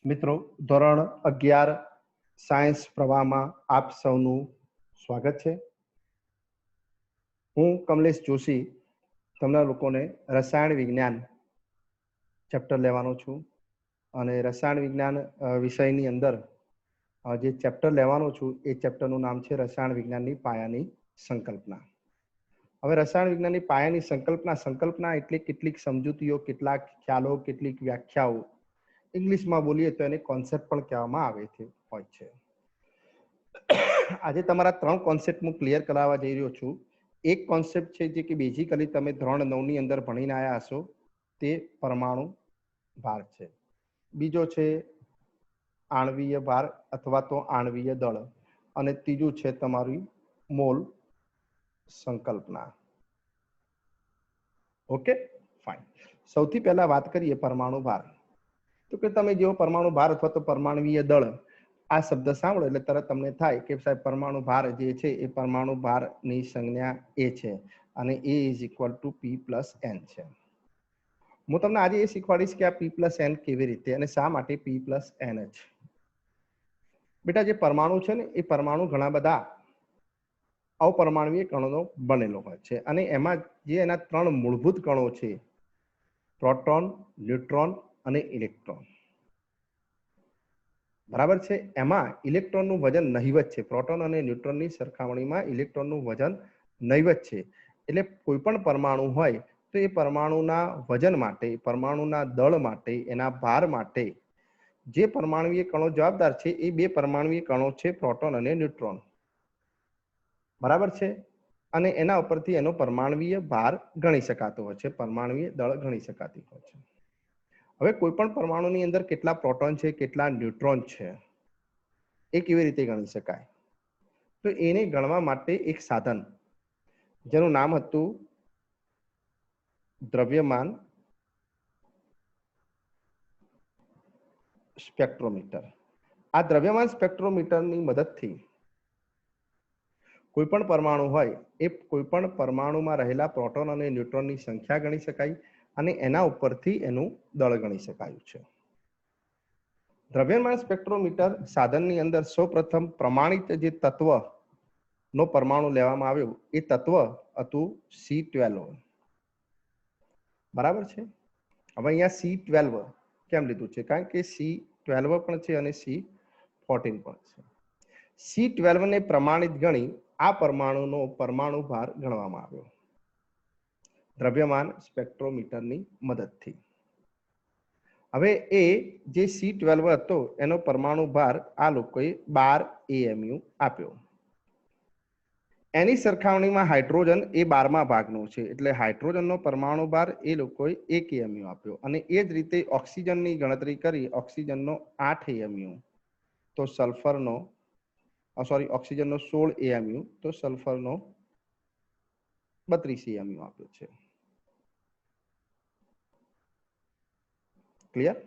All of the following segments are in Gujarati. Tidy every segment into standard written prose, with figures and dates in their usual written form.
મિત્રો, ધોરણ 11 સાયન્સ પ્રવાહમાં આપ સૌનું સ્વાગત છે. હું કમલેશ જોશી તમને લોકોને રસાયણ વિજ્ઞાન ચેપ્ટર લેવાનો છું અને રસાયણ વિજ્ઞાન વિષયની અંદર જે ચેપ્ટર લેવાનો છું એ ચેપ્ટરનું નામ છે રસાયણ વિજ્ઞાનની પાયાની સંકલ્પના. હવે રસાયણ વિજ્ઞાનની પાયાની સંકલ્પના એટલે કેટલીક સમજૂતીઓ, કેટલાક ખ્યાલો, કેટલીક વ્યાખ્યાઓ, ઇંગ્લિશમાં બોલીએ તો એને કોન્સેપ્ટ પણ કહેવામાં આવે હોય છે. આજે તમારા 3 કોન્સેપ્ટ હું ક્લિયર કરાવવા જઈ રહ્યો છું. એક કોન્સેપ્ટ છે જે કે બેઝિકલી તમે ધોરણ 9 ની અંદર ભણીને આવ્યા હશો, તે પરમાણુ ભાર છે. બીજો છે આણ્વીય ભાર અથવા તો આણ્વીય દળ, અને ત્રીજું છે તમારી મોલ સંકલ્પના. Okay, fine. સૌથી પહેલા વાત કરીએ પરમાણુ ભાર. તો કે તમે જેવો પરમાણુ ભાર અથવા તો પરમાણુવીય દળ આ શબ્દ સાંભળો એટલે તરત તમને થાય કે સાહેબ પરમાણુ ભાર જે છે એ પરમાણુ ભારની સંજ્ઞા એ છે અને એ ઇઝ ઇક્વલ ટુ P+N છે. હું તમને આજે એ શીખવાડીશ કે આ P+N કેવી રીતે અને શા માટે P+N જ. બેટા, જે પરમાણુ છે ને એ પરમાણુ ઘણા બધા અપરમાણુવીય કણોનો બનેલો હોય છે અને એમાં જે એના 3 મૂળભૂત કણો છે, પ્રોટોન, ન્યુટ્રોન અને ઇલેક્ટ્રોન. બરાબર છે. એમાં ઇલેક્ટ્રોનનું વજન નહિવત છે. પ્રોટોન અને ન્યુટ્રોનની સરખામણીમાં ઇલેક્ટ્રોનનું વજન નહિવત છે. એટલે કોઈ પણ પરમાણુ હોય તો એ પરમાણુના વજન માટે, પરમાણુના દળ માટે, એના ભાર માટે જે પરમાણુવીય કણો જવાબદાર છે એ 2 પરમાણુવીય કણો છે, પ્રોટોન અને ન્યુટ્રોન. બરાબર છે. અને એના ઉપરથી એનો પરમાણુવીય ભાર ગણી શકાતો હોય છે, પરમાણુવીય દળ ગણી શકાતી હોય છે. હવે કોઈ પણ પરમાણુની અંદર કેટલા પ્રોટોન છે, કેટલા ન્યુટ્રોન છે, એ કેવી રીતે ગણી શકાય? તો એને ગણવા માટે એક સાધન જેનું નામ હતું દ્રવ્યમાન સ્પેક્ટ્રોમીટર. આ દ્રવ્યમાન સ્પેક્ટ્રોમીટરની મદદથી કોઈ પણ પરમાણુ હોય એ કોઈ પણ પરમાણુમાં રહેલા પ્રોટોન અને ન્યુટ્રોનની સંખ્યા ગણી શકાય અને એના ઉપરથી એનું દળ ગણી શકાયું છે. દ્રવ્યમાન સ્પેક્ટ્રોમીટર સાધનની અંદર સૌપ્રથમ પ્રમાણિત જે તત્વ નો પરમાણુ લેવામાં આવ્યો એ તત્વ હતું C12. બરાબર છે. હવે અહીંયા C12 કેમ લીધું છે? કારણ કે C12 પણ છે અને C14 પણ છે. C12 ને પ્રમાણિત ગણી આ પરમાણુનો પરમાણુ ભાર ગણવામાં આવ્યો દ્રવ્યમાન સ્પેક્ટ્રોમીટરની મદદથી. હવે એ જે C12 હતો એનો પરમાણુ ભાર આ લોકોએ 12 AMU આપ્યો. એની સરખામણીમાં હાઇડ્રોજન એ 12મા ભાગનો છે એટલે હાઇડ્રોજનનો પરમાણુ ભાર એ લોકોએ 1 AMU આપ્યો. અને એ જ રીતે ઓક્સિજનની ગણતરી કરી, ઓક્સિજનનો 8 AMU, તો સલ્ફરનો ઓક્સિજનનો 16 AMU, તો સલ્ફરનો 32 AMU આપ્યો છે. ક્લિયર?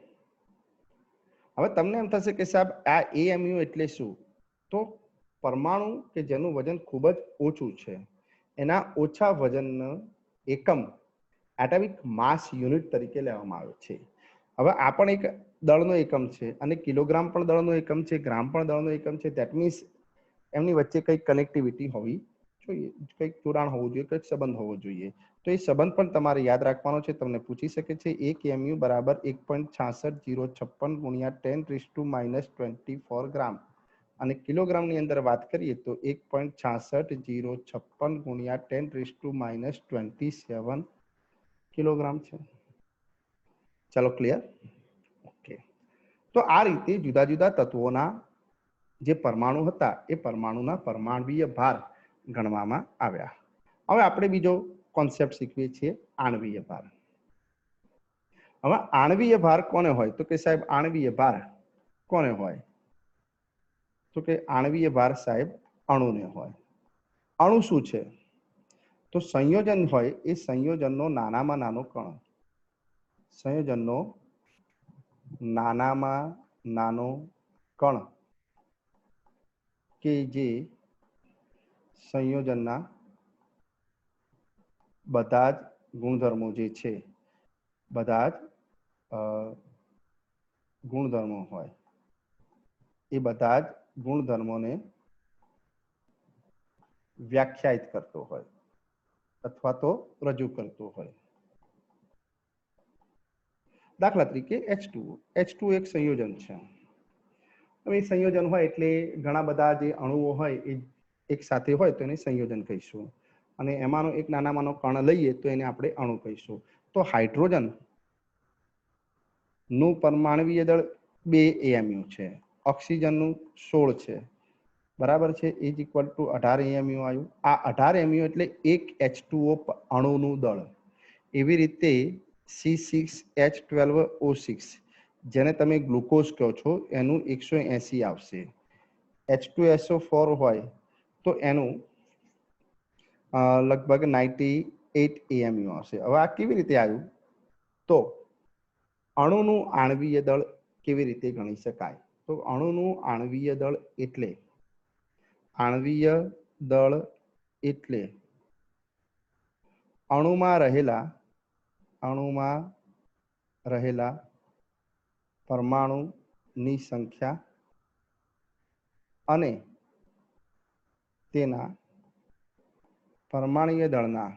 હવે તમને એમ થશે કે સાહેબ આ AMU એટલે શું? તો પરમાણુ કે જેનું વજન ખૂબ જ ઓછું છે એના ઓછા વજનનો એકમ એટમિક માસ યુનિટ તરીકે લેવામાં આવે છે. હવે આ પણ એક દળનો એકમ છે અને કિલોગ્રામ પણ દળનો એકમ છે, ગ્રામ પણ દળનો એકમ છે. ધેટ મીન્સ એમની વચ્ચે કંઈક કનેક્ટિવિટી હોવી જોઈએ, કંઈક જોડાણ હોવું જોઈએ, કંઈક સંબંધ હોવો જોઈએ. તો એ સંબંધ પણ તમારે યાદ રાખવાનો છે. તમને પૂછી શકે છે 1 MU બરાબર 1.66056 ગુણ્યા 10⁻²4 ગ્રામ. અને કિલોગ્રામની અંદર વાત કરીએ તો 1.66056 ગુણ્યા 10⁻27 કિલોગ્રામ છે. ચાલો, ક્લિયર? ઓકે. તો આ રીતે જુદા જુદા તત્વોના જે પરમાણુ હતા એ પરમાણુના પરમાણુવીય ભાર ગણવામાં આવ્યા. હવે આપણે બીજો કોન્સેપ્ટ શીખવીએ છીએ, આણ્વીય ભાર. હવે આણ્વીય ભાર કોને હોય? તો કે સાહેબ આણ્વીય ભાર કોને હોય? તો કે આણ્વીય ભાર સાહેબ અણુને હોય. અણુ શું છે? તો સંયોજન હોય એ સંયોજનનો નાનામાં નાનો કણ, સંયોજનનો નાનામાં નાનો કણ કે જે સંયોજનના બધા જ ગુણધર્મો જે છે, બધા જ ગુણધર્મો હોય એ બધા જ ગુણધર્મોને વ્યાખ્યાયિત કરતો હોય અથવા તો રજૂ કરતો હોય. દાખલા તરીકે H2O એક સંયોજન છે. હવે સંયોજન હોય એટલે ઘણા બધા જે અણુઓ હોય એ એક સાથે હોય તો એને સંયોજન કહીશું, અને એમાંનો એક નાનામાંનો કણ લઈએ તો એને આપણે અણુ કહીશું. તો હાઇડ્રોજન નું પરમાણુય દળ 2 AMU છે, ઓક્સિજનનું 16 છે, બરાબર છે, ઇઝ ઇક્વલ ટુ 18 AMU આવ્યું. આ 18 AMU એટલે એક H2O અણુનું દળ. એવી રીતે C6H12O6 જેને તમે ગ્લુકોઝ કહો છો એનું 180 આવશે. H2SO4 હોય તો એનું લગભગ 98 AMU આવશે. હવે આ કેવી રીતે આવ્યું? તો અણુનું આણ્વીય દળ કેવી રીતે ગણી શકાય? તો અણુનું આણ્વીય દળ એટલે અણુમાં રહેલા પરમાણુની સંખ્યા અને તેના પરમાણુય દળના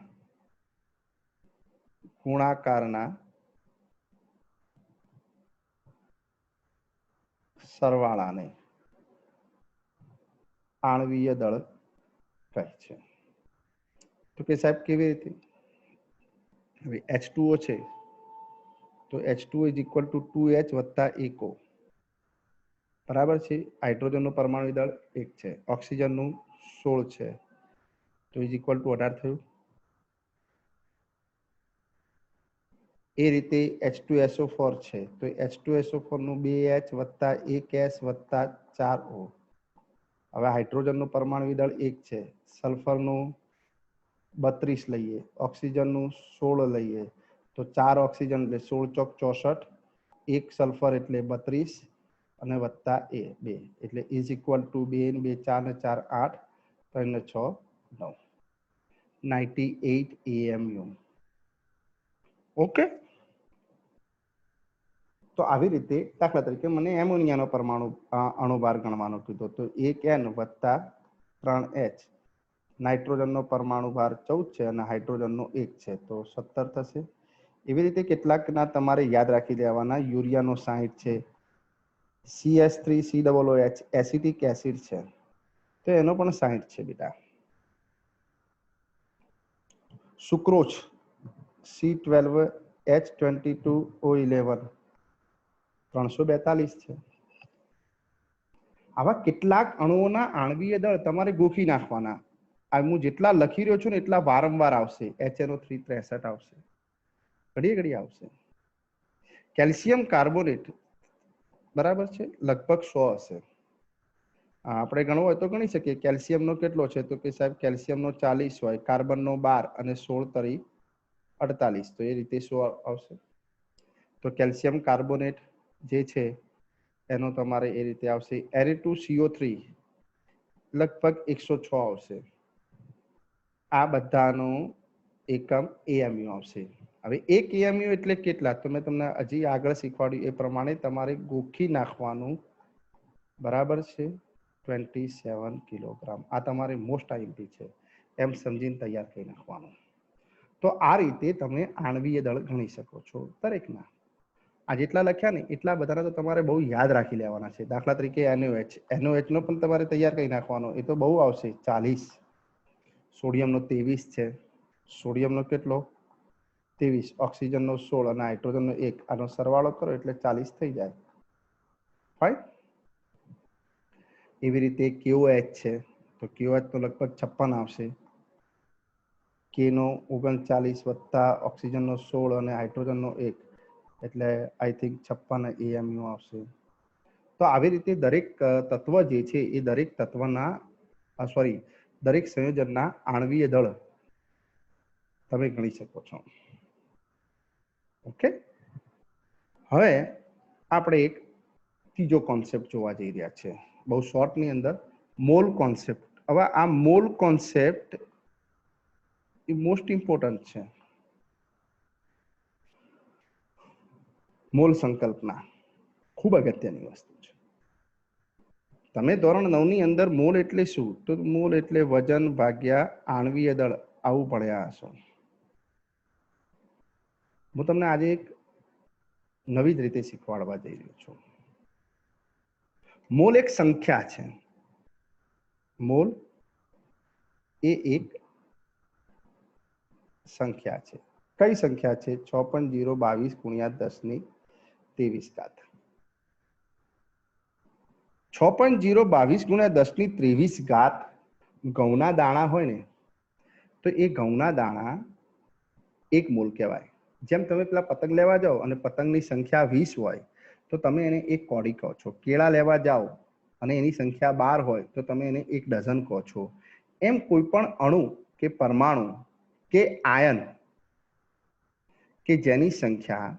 ગુણાકારના સરવાળાને આણ્વીય દળ કહે છે. તો કે સાહેબ કેવી રીતે? હવે H2O છે તો H2O is equal to 2H વત્તા 1O, બરાબર છે. હાઇડ્રોજનનું પરમાણુ દળ 1 છે, ઓક્સિજનનું 16 છે, તો ઇઝ ઇક્વલ ટુ 18 થયું. એ રીતે H2SO4 છે તો H2SO4 નું 2H વત્તા 1S વત્તા 4O. હવે હાઇડ્રોજનનું પરમાણુ દળ 1 છે, સલ્ફરનું 32 લઈએ, ઓક્સિજનનું 16 લઈએ તો 4 ઓક્સિજન એટલે 16 ચોક 64, 1 સલ્ફર એટલે 32 અને વત્તા 2 એટલે ઇઝ ઇક્વલ ટુ 2 ને 2 4 ને 4 8, 3 ને 6 9, 98 AMU. ઓકે. તો આવી રીતે દાખલા તરીકે મને એમોનિયાનો પરમાણુ અણુભાર ગણવાનો કીધો તો 1N વત્તા 3H. નાઇટ્રોજનનો પરમાણુ ભાર 14 છે અને હાઇડ્રોજનનો 1 છે તો 17 થશે. એવી રીતે કેટલાકના તમારે યાદ રાખી દેવાના. યુરિયાનો 60 છે, CS3COOH એસિટિક એસિડ છે તો એનો પણ 60 છે બેટા. સુક્રોઝ C12H22O11 342 છે. આવા કેટલાક અણુઓના આણ્વીય દળ તમારે ગોખી નાખવાના. હું જેટલા લખી રહ્યો છું ને એટલા વારંવાર આવશે. HNO3 63 આવશે, ઘડી આવશે. કેલ્શિયમ કાર્બોનેટ બરાબર છે, લગભગ 100 હશે. આપણે ગણવો હોય તો ગણી શકીએ. કેલ્શિયમનો કેટલો છે તો કે સાહેબ કેલ્શિયમનો 40 હોય, કાર્બનનો 12 અને 16 તરી 48, તો એ રીતે 100 આવશે. તો કેલ્શિયમ કાર્બોનેટ જે છે એનો તમારે એ રીતે આવશે. Na2CO3 લગભગ 106 આવશે. આ બધાનો એકમ AMU આવશે. હવે 1 AMU એટલે કેટલા તો મેં તમને હજી આગળ શીખવાડ્યું એ પ્રમાણે તમારે ગોખી નાખવાનું, બરાબર છે. 27 કિલોગ્રામ. આ તમારે મોસ્ટ આઈમ્પી છે, એમ સમજીને તૈયાર કરી નાખવાનું. તો આ રીતે તમે આણ્વીય દળ ગણી શકો છો દરેકના. આ જેટલા લખ્યા ને એટલા બધાના તો તમારે બહુ યાદ રાખી લેવાના છે. દાખલા તરીકે NOH નો પણ તમારે તૈયાર કરી નાખવાનો. એ તો બહુ આવશે, 40. સોડિયમનો 23 છે, સોડિયમનો કેટલો 23, ઓક્સિજનનો 16 અને હાઇડ્રોજનનો 1. આનો સરવાળો કરો એટલે 40 થઈ જાય. ફાઈન. એવી રીતે KOH છે તો KOH તો લગભગ 56 આવશે. K નો 39 વત્તા ઓક્સિજનનો 16 અને હાઇડ્રોજનનો 1 એટલે આઈ થિંક 56 AMU આવશે. તો આવી રીતે દરેક તત્વ જે છે એ દરેક તત્વના દરેક સંયોજનના આણ્વીય દળ તમે ગણી શકો છો. ઓકે. હવે આપણે એક ત્રીજો કોન્સેપ્ટ જોવા જઈ રહ્યા છે, બહુ શોર્ટની અંદર, મોલ કોન્સેપ્ટ. હવે આ મોલ કોન્સેપ્ટ એ મોસ્ટ ઇમ્પોર્ટન્ટ છે. મોલ સંકલ્પના ખૂબ અગત્યની વસ્તુ છે. તમે ધોરણ 9 ની અંદર મોલ એટલે શું, તો મોલ એટલે વજન ભાગ્યા આણ્વીય દળ, આવું ભણ્યા હશો. હું તમને આજે એક નવી જ રીતે શીખવાડવા જઈ રહ્યો છું. મોલ એક સંખ્યા છે. મોલ એ એક સંખ્યા છે. કઈ સંખ્યા છે? 6.022 ગુણ્યા 10 ની 23 ઘાત. 6.022 ગુણ્યા 10 ની 23 ઘાત ઘઉંના દાણા હોય ને, તો એ ઘઉંના દાણા એક મોલ કહેવાય. જેમ તમે પેલા પતંગ લેવા જાઓ અને પતંગની સંખ્યા 20 હોય તો તમે એને એક કોડી કહો છો. કેળા લેવા જાઓ અને એની સંખ્યા 12 હોય તો તમે એને એક ડઝન કહો છો. એમ કોઈ પણ અણુ કે પરમાણુ કે આયન કે જેની સંખ્યા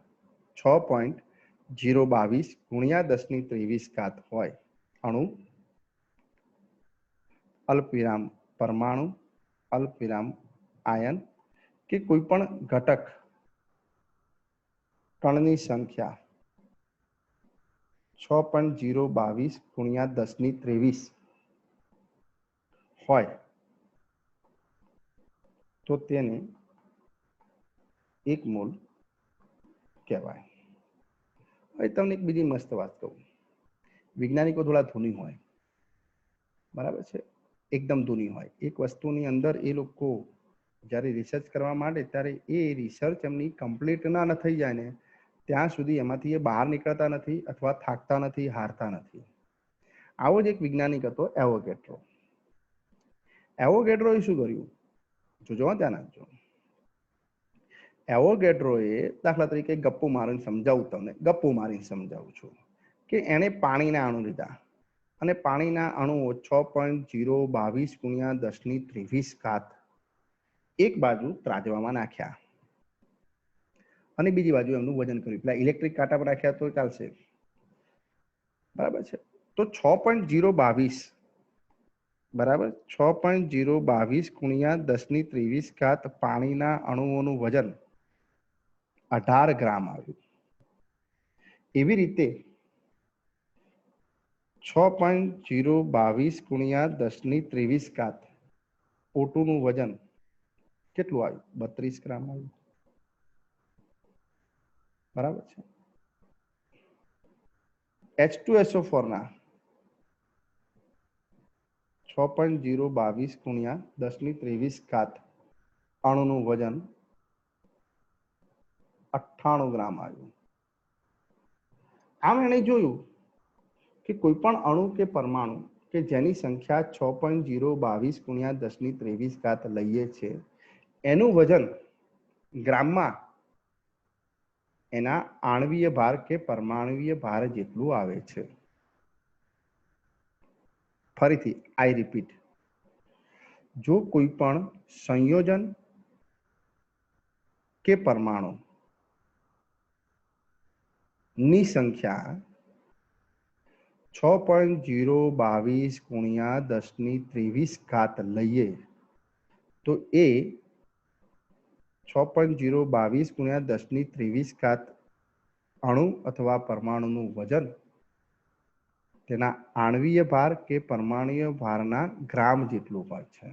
6.022 ગુણ્યા 10 ની 23 ઘાત હોય, અણુ, અલ્પવિરામ પરમાણુ, અલ્પવિરામ આયન કે કોઈ પણ ઘટક કણની સંખ્યા 6.022 ગુણ્યા 10 ની 23 હોય તો તેને એક મોલ કહેવાય. હવે તમને એક બીજી મસ્ત વાત કહું. વૈજ્ઞાનિકો થોડા ધૂની હોય, બરાબર છે, એકદમ ધૂની હોય. એક વસ્તુની અંદર એ લોકો જ્યારે રિસર્ચ કરવા માંડે ત્યારે એ રિસર્ચ એમની કમ્પ્લીટ ના થઈ જાય ને ત્યાં સુધી એમાંથી એ બહાર નીકળતા નથી અથવા થાકતા નથી, હારતા નથી. આવો જ એક વૈજ્ઞાનિક હતો, એવોગેડ્રો. એવોગેડ્રોએ શું કર્યું? જોજો, ધ્યાન આપજો. એવોગેડ્રોએ દાખલા તરીકે ગપ્પુ મારીને સમજાવું, તમને ગપ્પુ મારીને સમજાવું છું કે એણે પાણીના અણુ લીધા અને પાણીના અણુઓ 6.022 ગુણ્યા 10 ની 23 ઘાત એક બાજુ ત્રાજવામાં નાખ્યા અને બીજી બાજુ એમનું વજન કર્યું. પેલા ઇલેક્ટ્રિક કાંટા પર નાખ્યા તો ચાલશે, બરાબર છે. તો 6.022 બરાબર 6.022 ગુણ્યા 10 ની 23 ઘાત પાણીના અણુઓનું વજન 18 ગ્રામ આવ્યું. એવી રીતે 6.022 ગુણ્યા 10 ની 23 ઘાત O2 નું વજન કેટલું આવ્યું? 32 ગ્રામ આવ્યું. બરાબર છે. H2SO4 ના 6.022 ગુણ્યા 10 ની 23 ઘાત અણુનું વજન 98 ગ્રામ આવ્યું. આમ એણે જોયું કે કોઈ પણ અણુ કે પરમાણુ કે જેની સંખ્યા 6.022 ગુણ્યા 10 ની 23 ઘાત લઈએ છે, એનું વજન ગ્રામમાં એના આણ્વીય ભાર કે પરમાણુય ભાર જેટલું આવે છે. ફરીથી આઈ રિપીટ, જો કોઈ પણ સંયોજન કે પરમાણુ ની સંખ્યા 6.022 ગુણ્યા 10 ની 23 ઘાત લઈએ તો એ 6.022 ગુણ્યા 10 ની 23 ઘાત અણુ અથવા પરમાણુનું વજન તેના આણ્વીય ભાર કે પરમાણુય ભારના ગ્રામ જેટલું હોય છે.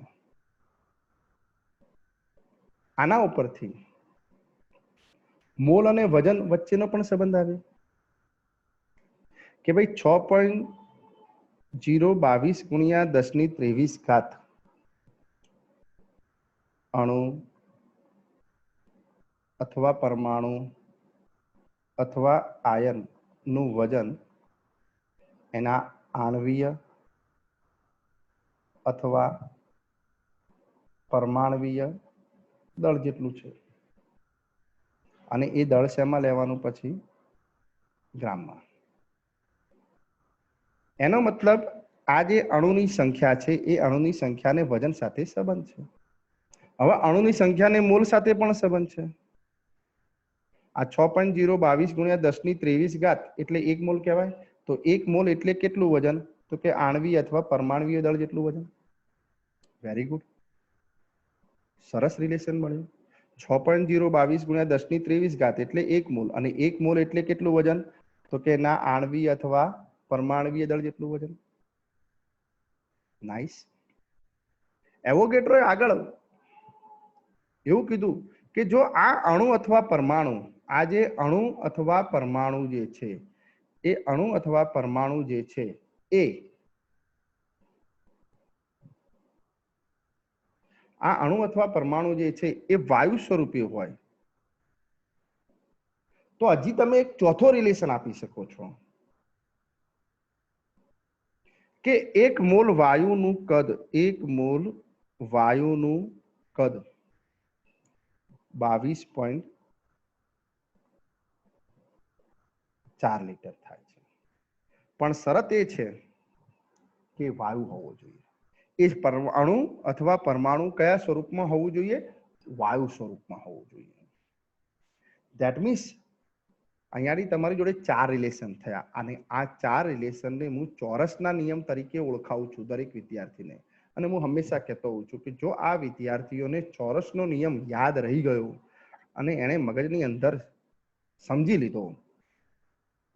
આના ઉપરથી મોલ અને વજન વચ્ચેનો પણ સંબંધ આવે કે ભાઈ 6.022 ગુણ્યા 10 ની 23 ઘાત અણુ અથવા પરમાણુ અથવા આયન નું વજન એના આણ્વીય અથવા પરમાણવીય દળ જેટલું છે. અને એ દળ શેમાં લેવાનું? પછી ગ્રામમાં. એનો મતલબ આ જે અણુની સંખ્યા છે એ અણુની સંખ્યાને વજન સાથે સંબંધ છે. હવે અણુની સંખ્યાને મોલ સાથે પણ સંબંધ છે. આ 6.022 ગુણ્યા 10 ની 23 ઘાત એટલે એક મોલ કહેવાય. તો એક મોલ એટલે કેટલું વજન? તો કે આણ્વીય અથવા પરમાણવીય દળ જેટલું વજન. વેરી ગુડ, સરસ રિલેશન મળ્યું. 6.022 ગુણ્યા 10 ની 23 ઘાત એટલે એક મોલ, અને એક મોલ એટલે કેટલું વજન? તો કે એના આણવીય અથવા પરમાણવીય દળ જેટલું વજન. નાઇસ. એવોગેડ્રોએ આગળ એવું કીધું કે જો આ અણુ અથવા પરમાણુ, આ જે અણુ અથવા પરમાણુ જે છે, એ અણુ અથવા પરમાણુ જે છે એ આ અણુ અથવા પરમાણુ જે છે એ વાયુ સ્વરૂપે હોય તો હજી તમે એક ચોથો રિલેશન આપી શકો છો કે 1 મોલ વાયુનું કદ, 1 મોલ વાયુનું કદ 22.4 લીટર થાય છે. પણ શરત એ છે કે વાયુ હોવો જોઈએ. એ અણુ અથવા પરમાણુ કયા સ્વરૂપમાં હોવું જોઈએ? વાયુ સ્વરૂપમાં હોવું જોઈએ. ધેટ મીન્સ અહીંયાથી તમારી જોડે 4 રિલેશન થયા અને આ 4 રિલેશનને હું ચોરસના નિયમ તરીકે ઓળખાવું છું દરેક વિદ્યાર્થીને. અને હું હંમેશા કહેતો હોઉં છું કે જો આ વિદ્યાર્થીઓને ચોરસનો નિયમ યાદ રહી ગયો અને એણે મગજની અંદર સમજી લીધો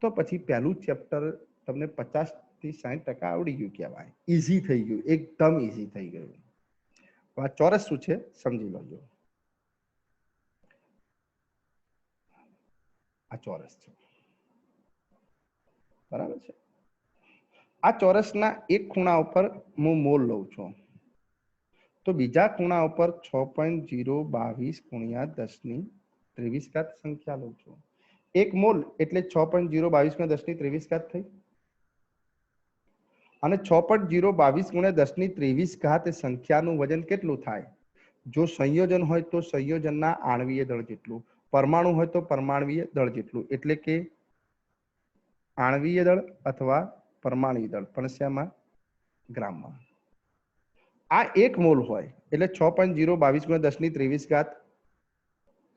તો પછી પહેલું ચેપ્ટર તમને 50 થી 60% આવડી ગયું કહેવાય. ઈઝી થઈ ગયું, એકદમ ઈઝી થઈ ગયું. આ ચોરસ શું છે સમજી લેજો. આ ચોરસ છે, બરાબર છે. આ ચોરસના એક ખૂણા ઉપર હું મોલ લઉં છું તો બીજા ખૂણા ઉપર 6.022 ગુણ્યા 10⁻23 સંખ્યા લઉં છું. 1 મોલ એટલે 6.022 ગુણ્યા 10⁻23 થઈ અને 6.022 ગુણ્યા 10⁻23 એ સંખ્યાનું વજન કેટલું થાય? જો સંયોજન હોય તો સંયોજનના આણવીય દળ જેટલું, પરમાણુ હોય તો પરમાણવીય દળ જેટલું. એટલે કે આણવીય દળ અથવા પરમાણવીય દળ પણ શેમાં? ગ્રામમાં. આ 1 મોલ હોય એટલે 6.022 ગુણ્યા 10⁻23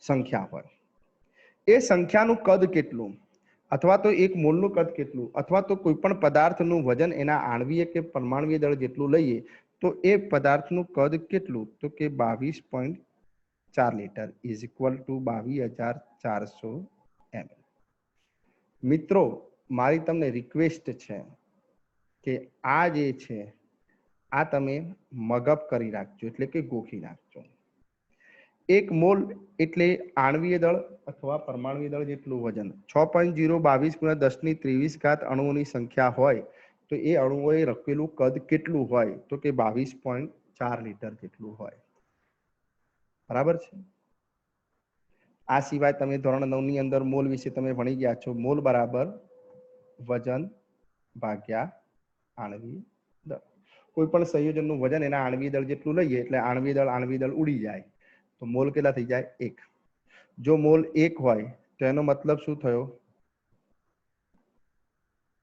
સંખ્યા હોય. એ સંખ્યાનું કદ કેટલું અથવા તો 1 મોલનું કદ કેટલું અથવા તો કોઈ પણ પદાર્થનું વજન એના આણવીય કે પરમાણવીય દળ જેટલું લઈએ તો એ પદાર્થનું કદ કેટલું? તો કે 22.4 litre is equal to 22,400 ml. મિત્રો મારી તમને રિક્વેસ્ટ છે કે આ જે છે આ તમે મગઅપ કરી રાખજો, એટલે કે ગોખી નાખજો. 1 મોલ એટલે આણવીય દળ અથવા પરમાણવીય દળ જેટલું વજન. 6.022 ગુણ્યા 10⁻23 અણુઓની સંખ્યા હોય તો એ અણુઓએ રખેલું કદ કેટલું હોય? તો કે 22.4 લીટર જેટલું હોય. બરાબર છે. આ સિવાય તમે ધોરણ 9 ની અંદર મોલ વિશે તમે ભણી ગયા છો. મોલ બરાબર વજન ભાગ્યા આણવીય દળ. કોઈ પણ સંયોજનનું વજન એના આણવીય દળ જેટલું લઈએ એટલે આણવીય દળ ઉડી જાય તો મોલ કેટલા થઈ જાય? 1. જો મોલ 1 હોય તો એનો મતલબ શું થયો?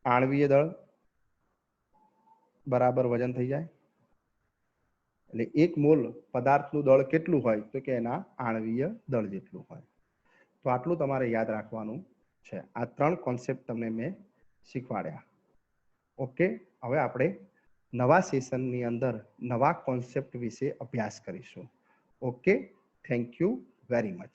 આણવીય દળ બરાબર વજન થઈ જાય. એટલે 1 મોલ પદાર્થનું દળ કેટલું હોય? તો કે એના આણવીય દળ જેટલું હોય. તો આટલું તમારે યાદ રાખવાનું છે. આ 3 કોન્સેપ્ટ તમને મેં શીખવાડ્યા. ઓકે, હવે આપણે નવા સેશનની અંદર નવા કોન્સેપ્ટ વિશે અભ્યાસ કરીશું. Okay, thank you very much.